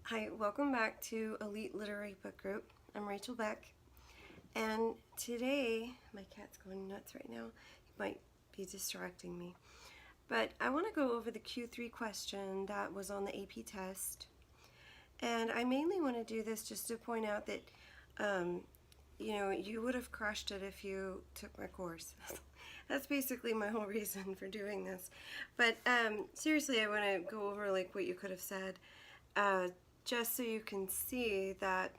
Hi, welcome back to Elite Literary Book Group. I'm Rachel Beck, and today, my cat's going nuts right now. He might be distracting me. But I want to go over the Q3 question that was on the AP test. And I mainly want to do this just to point out that, you would have crushed it if you took my course. That's basically my whole reason for doing this. But seriously, I want to go over like what you could have said. Just so you can see that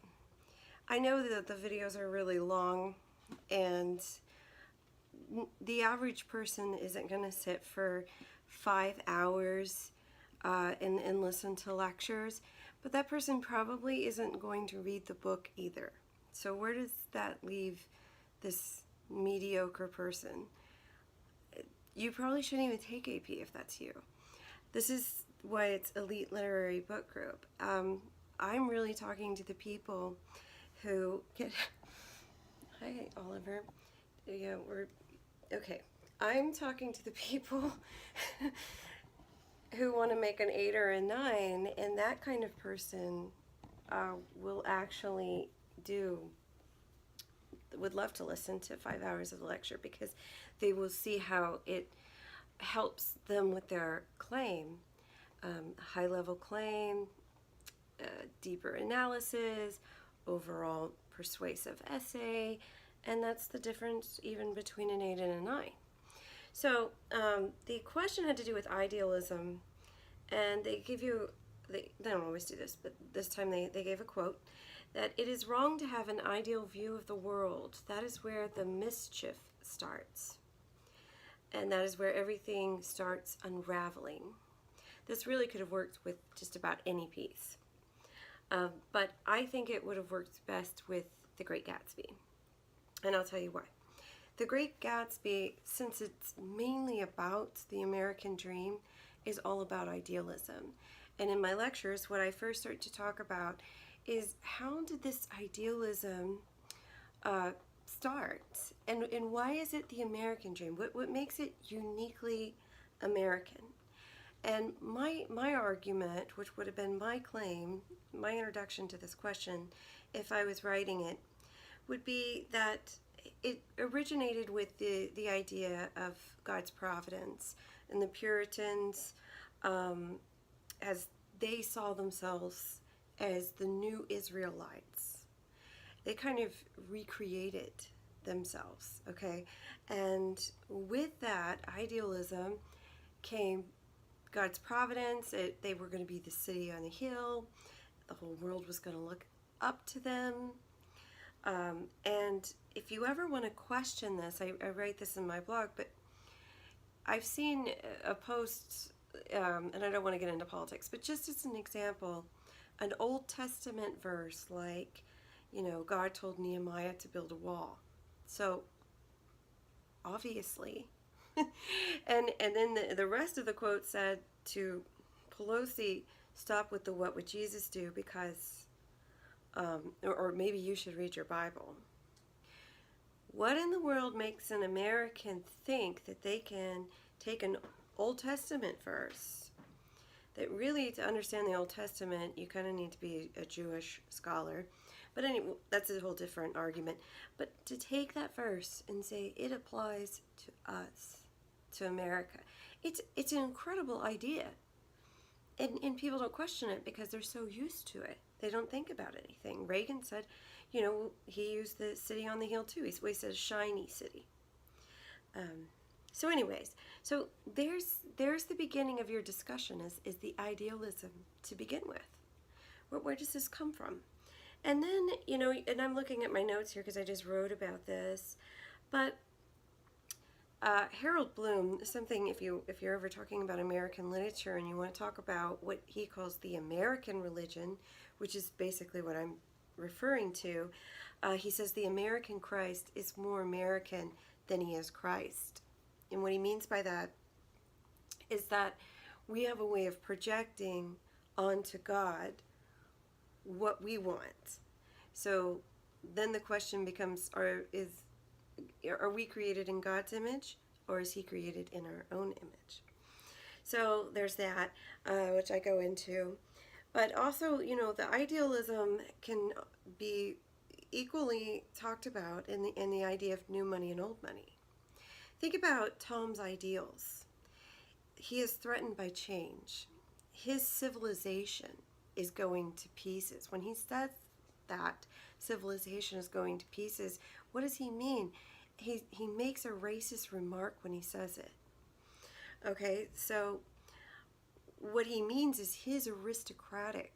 I know that the videos are really long and the average person isn't going to sit for 5 hours and listen to lectures, but that person probably isn't going to read the book either. So where does that leave this mediocre person? You probably shouldn't even take AP if that's you. This is why it's Elite Literary Book Group. I'm really talking to the people who get... Hi, Oliver. Yeah, we're... Okay. I'm talking to the people who want to make an 8 or a 9, and that kind of person will actually would love to listen to 5 hours of the lecture because they will see how it helps them with their claim. High-level claim, deeper analysis, overall persuasive essay, and that's the difference even between an 8 and a 9. So the question had to do with idealism, and they give you, they don't always do this, but this time they gave a quote, that it is wrong to have an ideal view of the world. That is where the mischief starts. And that is where everything starts unraveling. This really could have worked with just about any piece. But I think it would have worked best with The Great Gatsby. And I'll tell you why. The Great Gatsby, since it's mainly about the American dream, is all about idealism. And in my lectures, what I first start to talk about is how did this idealism start? And why is it the American dream? What makes it uniquely American? And my argument, which would have been my claim, my introduction to this question, if I was writing it, would be that it originated with the idea of God's providence. And the Puritans, as they saw themselves as the new Israelites, they kind of recreated themselves, okay? And with that idealism came God's providence. They were going to be the city on the hill. The whole world was going to look up to them. And if you ever want to question this, I write this in my blog, but I've seen a post, and I don't want to get into politics, but just as an example, an Old Testament verse like, God told Nehemiah to build a wall. So, obviously, and then the rest of the quote said to Pelosi, stop with the what would Jesus do, because, or maybe you should read your Bible. What in the world makes an American think that they can take an Old Testament verse, that really to understand the Old Testament you kind of need to be a Jewish scholar, but anyway, that's a whole different argument, but to take that verse and say it applies to us, to America, it's an incredible idea, and people don't question it because they're so used to it. They don't think about anything. Reagan said, he used the city on the hill too. He said shiny city. So anyways, so there's the beginning of your discussion is the idealism to begin with. Where does this come from? And then, and I'm looking at my notes here because I just wrote about this, but Harold Bloom, something if you're ever talking about American literature and you want to talk about what he calls the American religion, which is basically what I'm referring to, he says the American Christ is more American than he is Christ. And what he means by that is that we have a way of projecting onto God what we want. So then the question becomes, are we created in God's image, or is he created in our own image? So there's that, which I go into. But also, the idealism can be equally talked about in the idea of new money and old money. Think about Tom's ideals. He is threatened by change. His civilization is going to pieces. When he says that civilization is going to pieces, what does he mean? He makes a racist remark when he says it. Okay, so what he means is his aristocratic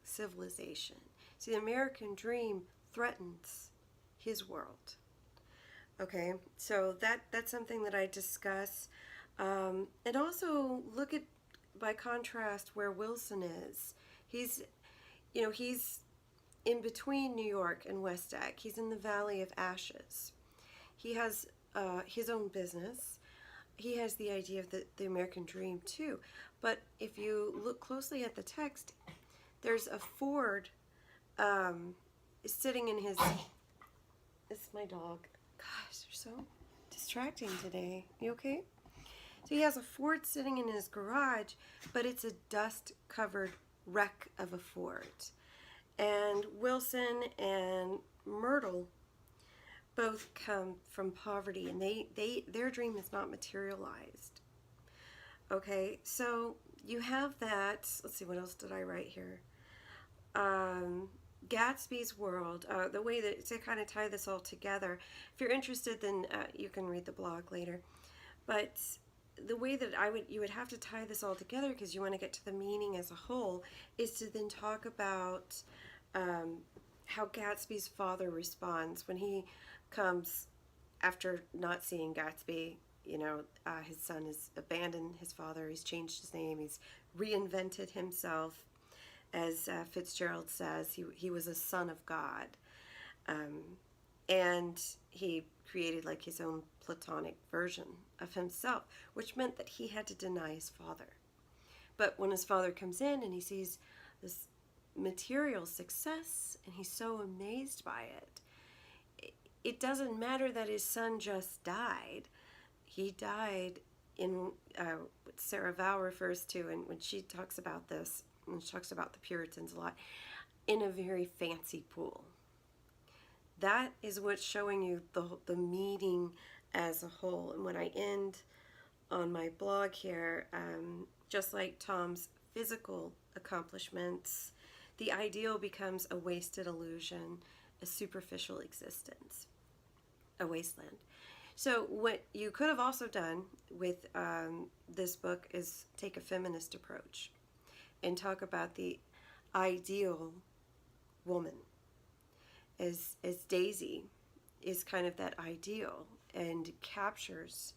civilization. See, the American dream threatens his world. Okay, so that's something that I discuss. And also look at, by contrast, where Wilson is. He's in between New York and West Egg. He's in the Valley of Ashes. He has his own business. He has the idea of the American dream too. But if you look closely at the text, there's a Ford sitting in his... It's my dog. Gosh, they're so distracting today. You okay? So he has a Ford sitting in his garage, but it's a dust-covered wreck of a Ford. And Wilson and Myrtle both come from poverty, and their dream is not materialized. Okay, so you have that. Let's see, what else did I write here? Gatsby's world, the way that to kind of tie this all together. If you're interested, then you can read the blog later. But the way that you would have to tie this all together, because you want to get to the meaning as a whole, is to then talk about how Gatsby's father responds when he comes after not seeing Gatsby. His son has abandoned his father. He's changed his name. He's reinvented himself. As Fitzgerald says, he was a son of God. And he created like his own platonic version of himself, which meant that he had to deny his father. But when his father comes in and he sees this material success and he's so amazed by it, it doesn't matter that his son just died. He died in what Sarah Vowell refers to, and when she talks about this, and she talks about the Puritans a lot, in a very fancy pool. That is what's showing you the meaning as a whole. And when I end on my blog here, just like Tom's physical accomplishments, the ideal becomes a wasted illusion, a superficial existence, a wasteland. So what you could have also done with this book is take a feminist approach and talk about the ideal woman, as Daisy is kind of that ideal and captures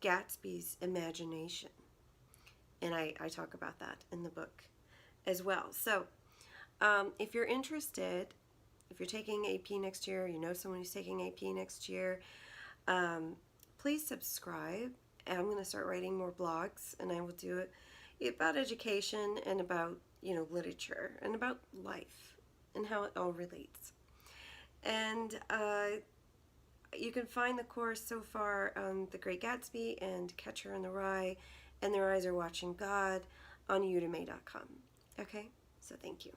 Gatsby's imagination. And I talk about that in the book as well. So if you're interested, if you're taking AP next year, you know someone who's taking AP next year, please subscribe. And I'm going to start writing more blogs, and I will do it about education and about, literature and about life and how it all relates. And you can find the course so far on The Great Gatsby and Catcher in the Rye and Their Eyes Are Watching God on udemy.com. Okay, so thank you.